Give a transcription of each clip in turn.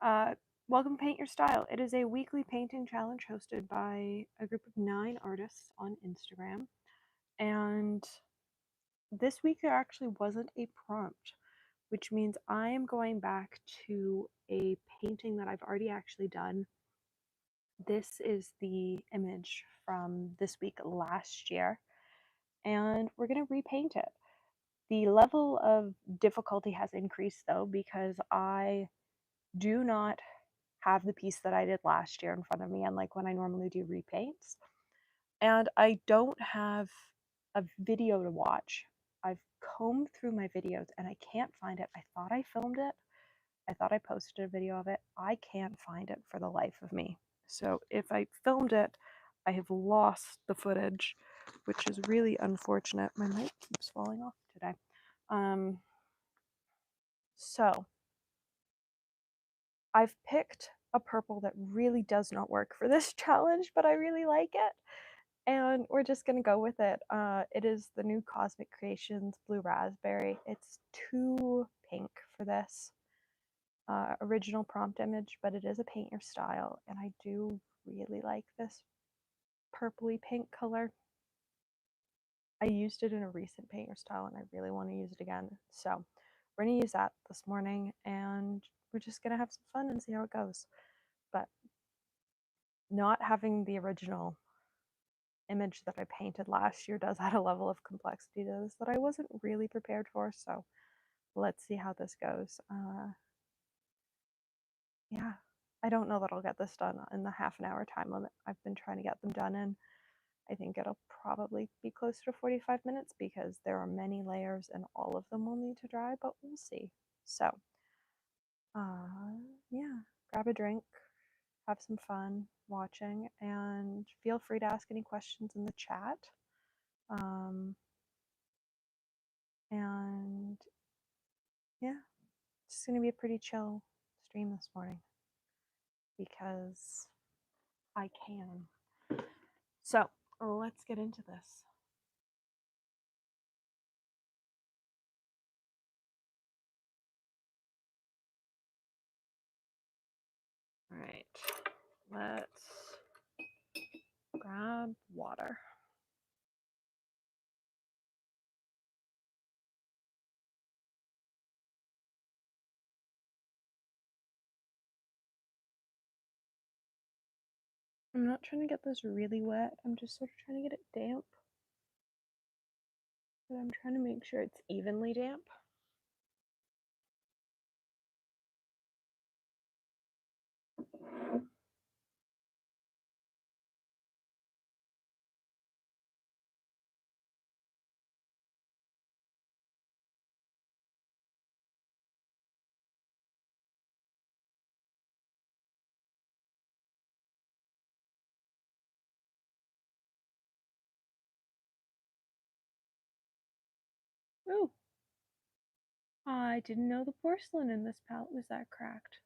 Uh, Welcome to Paint Your Style. It is a weekly painting challenge hosted by a group of 9 artists on Instagram. And this week there actually wasn't a prompt, which means I am going back to a painting that I've already actually done. This is the image from this week last year, and we're going to repaint it. The level of difficulty has increased though, because I do not have the piece that I did last year in front of me, unlike when I normally do repaints. And I don't have a video to watch. I've combed through my videos and I can't find it. I thought I filmed it. I thought I posted a video of it. I can't find it for the life of me. So if I filmed it, I have lost the footage, which is really unfortunate. My mic keeps falling off today. So I've picked a purple that really does not work for this challenge, but I really like it. And we're just going to go with it. It is the new Cosmic Creations Blue Raspberry. It's too pink for this original prompt image, but it is a paint your style. And I do really like this purpley pink color. I used it in a recent paint your style and I really want to use it again. So we're going to use that this morning and we're just going to have some fun and see how it goes. But not having the original image that I painted last year does add a level of complexity to this that I wasn't really prepared for, so let's see how this goes. Yeah, I don't know that I'll get this done in the half an hour time limit I've been trying to get them done in. I think it'll probably be closer to 45 minutes because there are many layers and all of them will need to dry, but we'll see. So, yeah, grab a drink, have some fun watching, and feel free to ask any questions in the chat. And yeah, it's going to be a pretty chill stream this morning because I can. So let's get into this. All right, let's grab water. I'm not trying to get this really wet. I'm just sort of trying to get it damp. But I'm trying to make sure it's evenly damp. Ooh, I didn't know the porcelain in this palette was that cracked.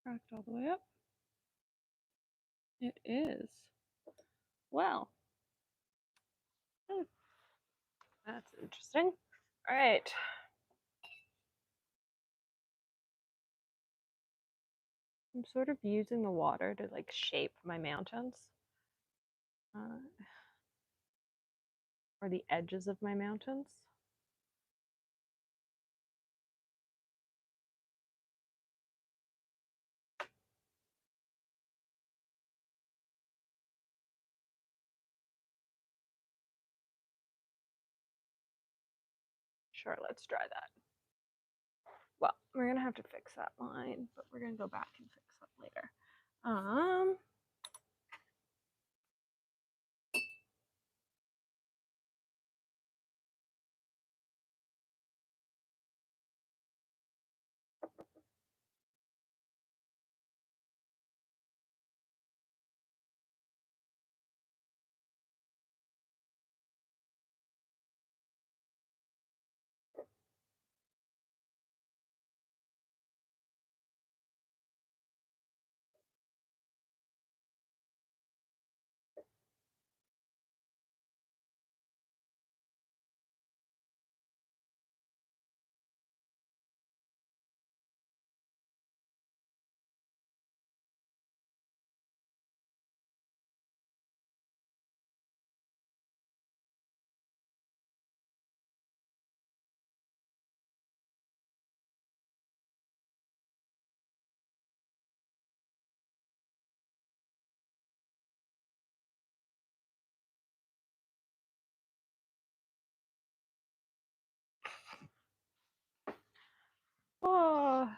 Cracked all the way up. It is. Well, that's interesting. All right. I'm sort of using the water to like shape my mountains. Or the edges of my mountains. Sure, let's try that. Well, we're gonna have to fix that line, but we're gonna go back and fix that later. Oh.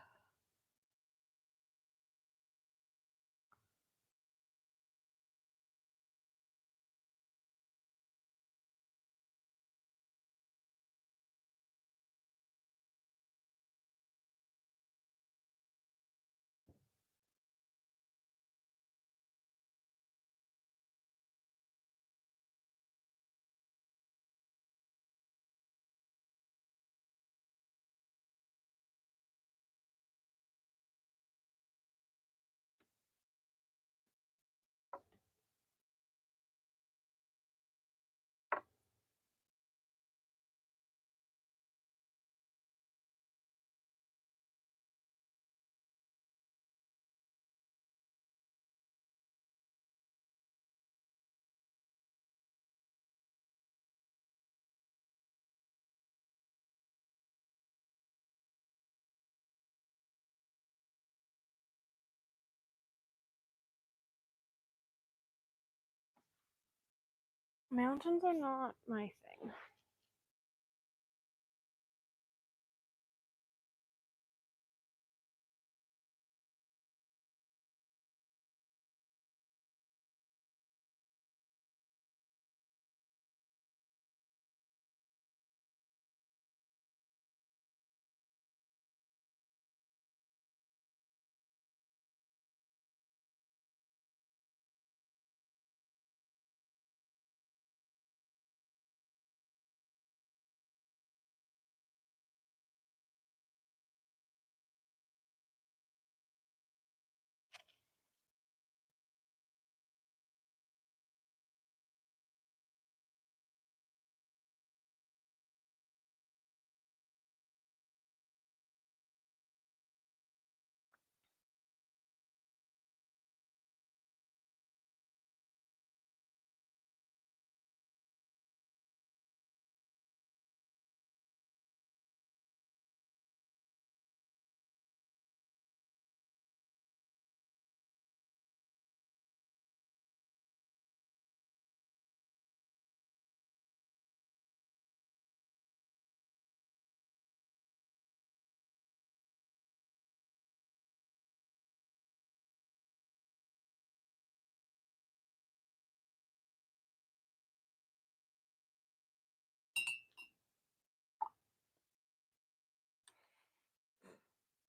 Mountains are not my thing.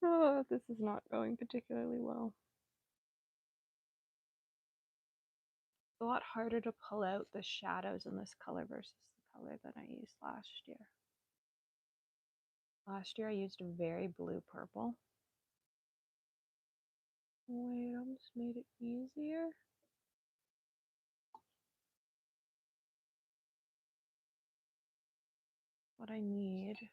Oh, this is not going particularly well. It's a lot harder to pull out the shadows in this color versus the color that I used last year. Last year I used a very blue purple. Wait, I almost made it easier. What I need to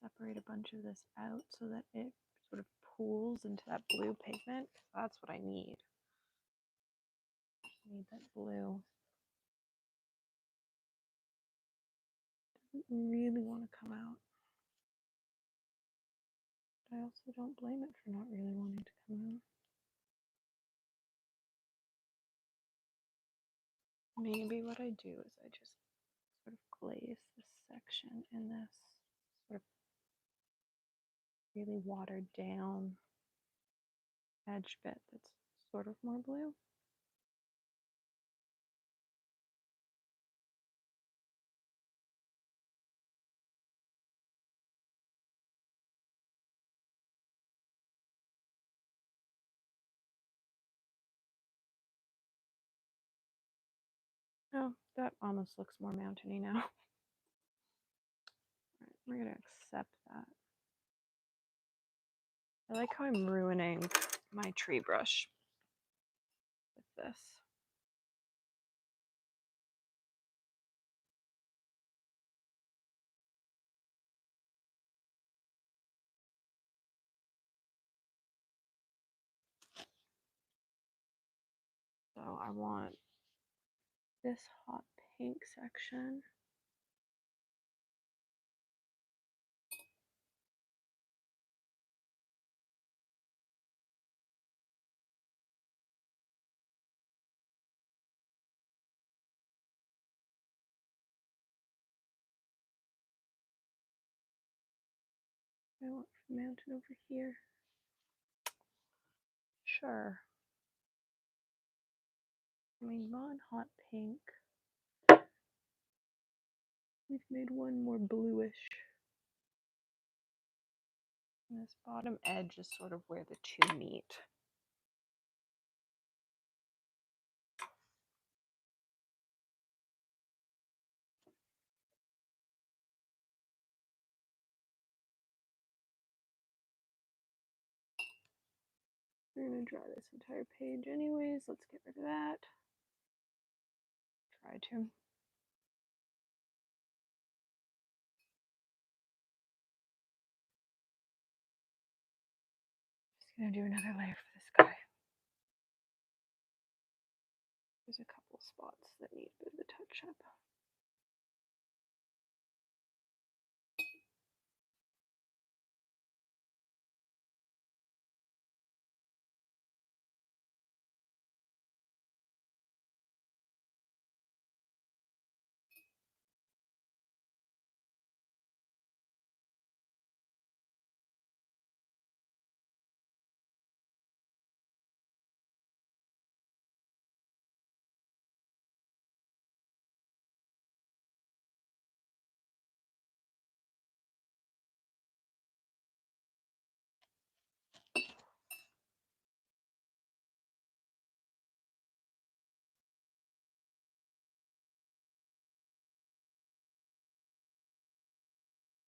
separate a bunch of this out so that it sort of pools into that blue pigment. That's what I need. I need that blue. Doesn't really want to come out. But I also don't blame it for not really wanting to come out. Maybe what I do is I just sort of glaze this section in this sort of really watered down edge bit that's sort of more blue. Oh, that almost looks more mountainy now. Alright, we're gonna accept that. I like how I'm ruining my tree brush with this. So I want this hot pink section. I want for the mountain over here. Sure. I mean, on hot pink. We've made one more bluish. And this bottom edge is sort of where the two meet. We're going to draw this entire page anyways. Let's get rid of that. Try to. Just going to do another layer for this guy. There's a couple spots that need a bit of a touch up.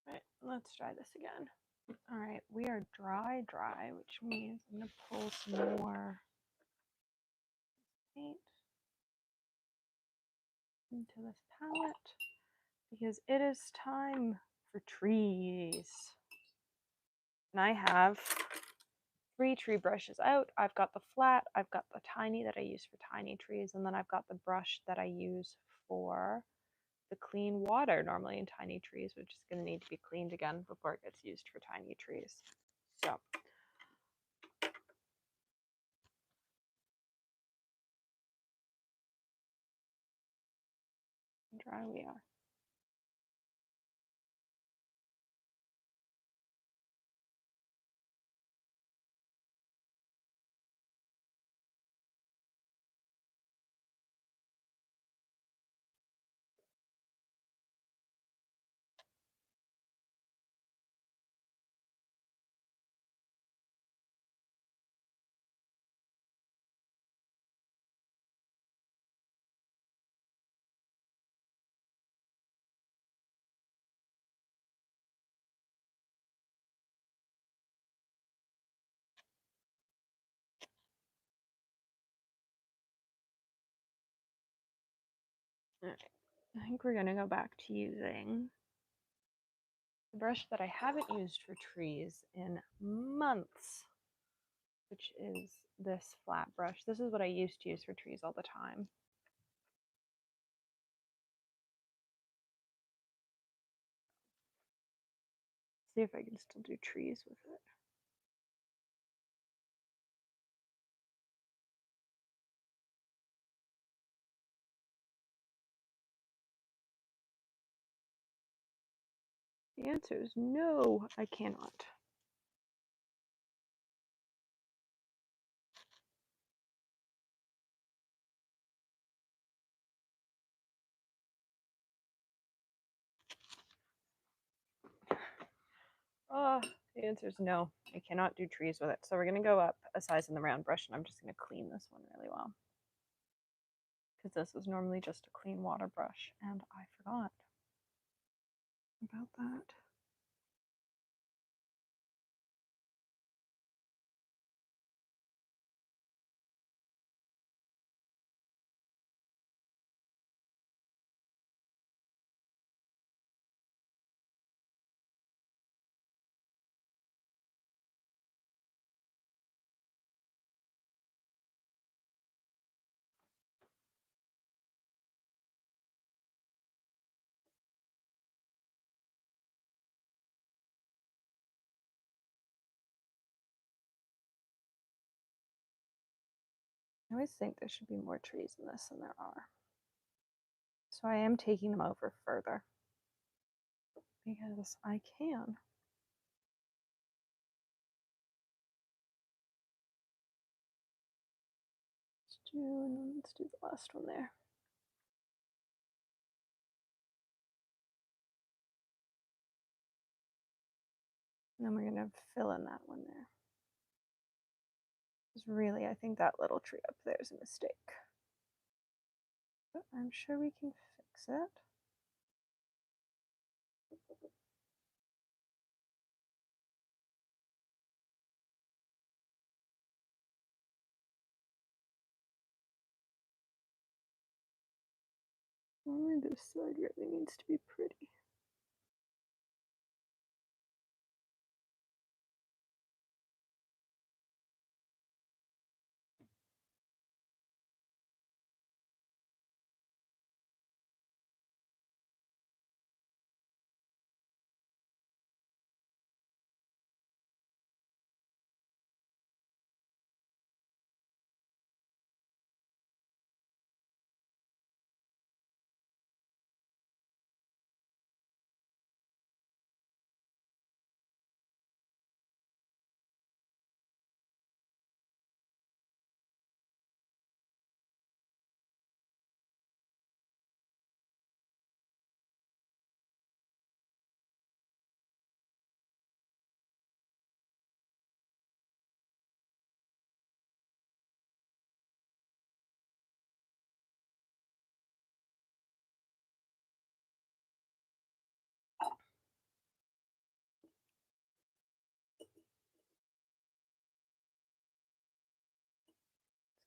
Alright, let's try this again. Alright, we are dry, which means I'm going to pull some more paint into this palette because it is time for trees. And I have 3 tree brushes out. I've got the flat, I've got the tiny that I use for tiny trees, and then I've got the brush that I use for the clean water normally in tiny trees, which is going to need to be cleaned again before it gets used for tiny trees. So dry we are. Alright, I think we're going to go back to using the brush that I haven't used for trees in months, which is this flat brush. This is what I used to use for trees all the time. See if I can still do trees with it. The answer is no, I cannot. The answer is no, I cannot do trees with it. So we're going to go up a size in the round brush, and I'm just going to clean this one really well. Because this is normally just a clean water brush, and I forgot about that. I always think there should be more trees in this than there are. So I am taking them over further because I can. let's do the last one there. And then we're going to fill in that one there. Because really, I think that little tree up there is a mistake. But I'm sure we can fix it. Only this side really needs to be pretty.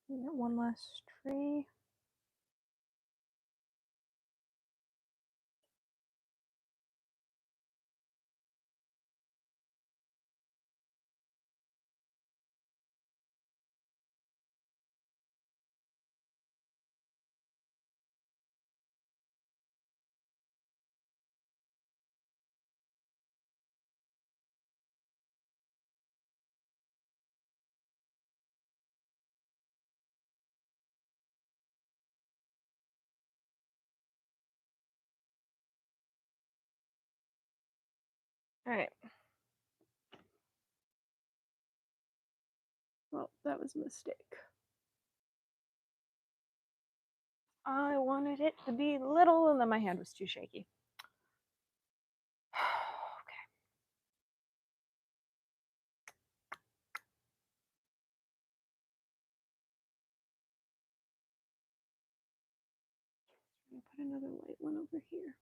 Get one last tree. All right. Well, that was a mistake. I wanted it to be little, and then my hand was too shaky. Okay. I'm gonna put another light one over here.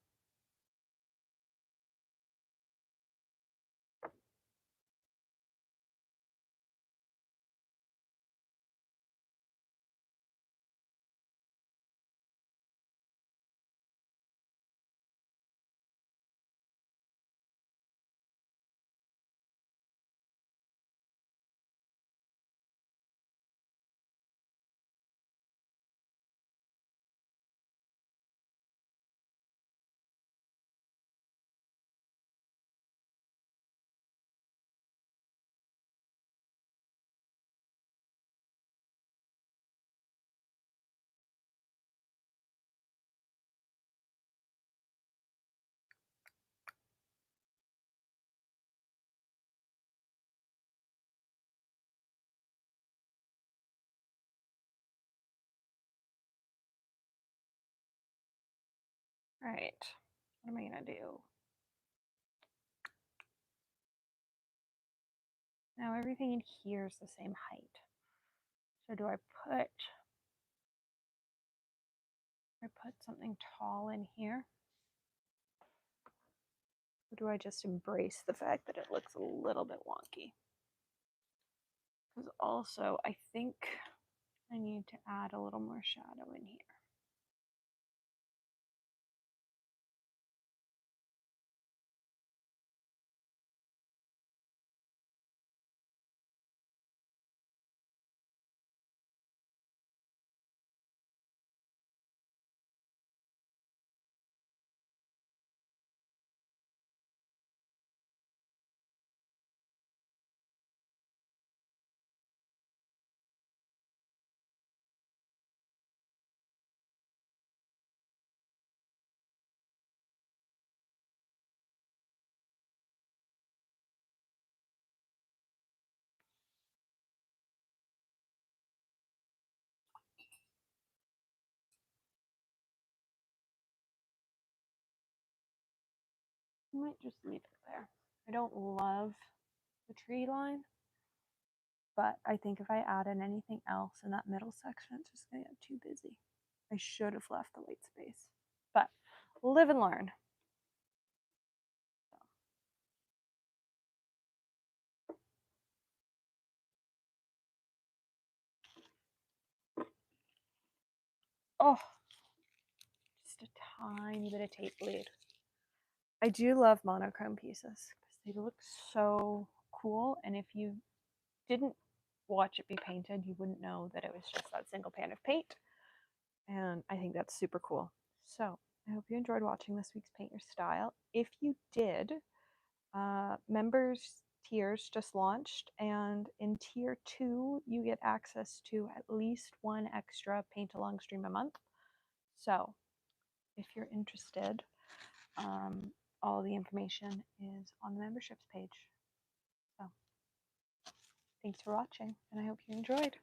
All right. What am I gonna do? Now everything in here is the same height. So do I put something tall in here? Or do I just embrace the fact that it looks a little bit wonky? Because also I think I need to add a little more shadow in here. I might just leave it there. I don't love the tree line, but I think if I add in anything else in that middle section, it's just going to get too busy. I should have left the white space, but live and learn. Oh, just a tiny bit of tape bleed. I do love monochrome pieces because they look so cool, and if you didn't watch it be painted, you wouldn't know that it was just that single pan of paint, and I think that's super cool. So I hope you enjoyed watching this week's Paint Your Style. If you did, members tiers just launched, and in tier 2 you get access to at least one extra paint along stream a month. So if you're interested, all the information is on the memberships page. So thanks for watching, and I hope you enjoyed.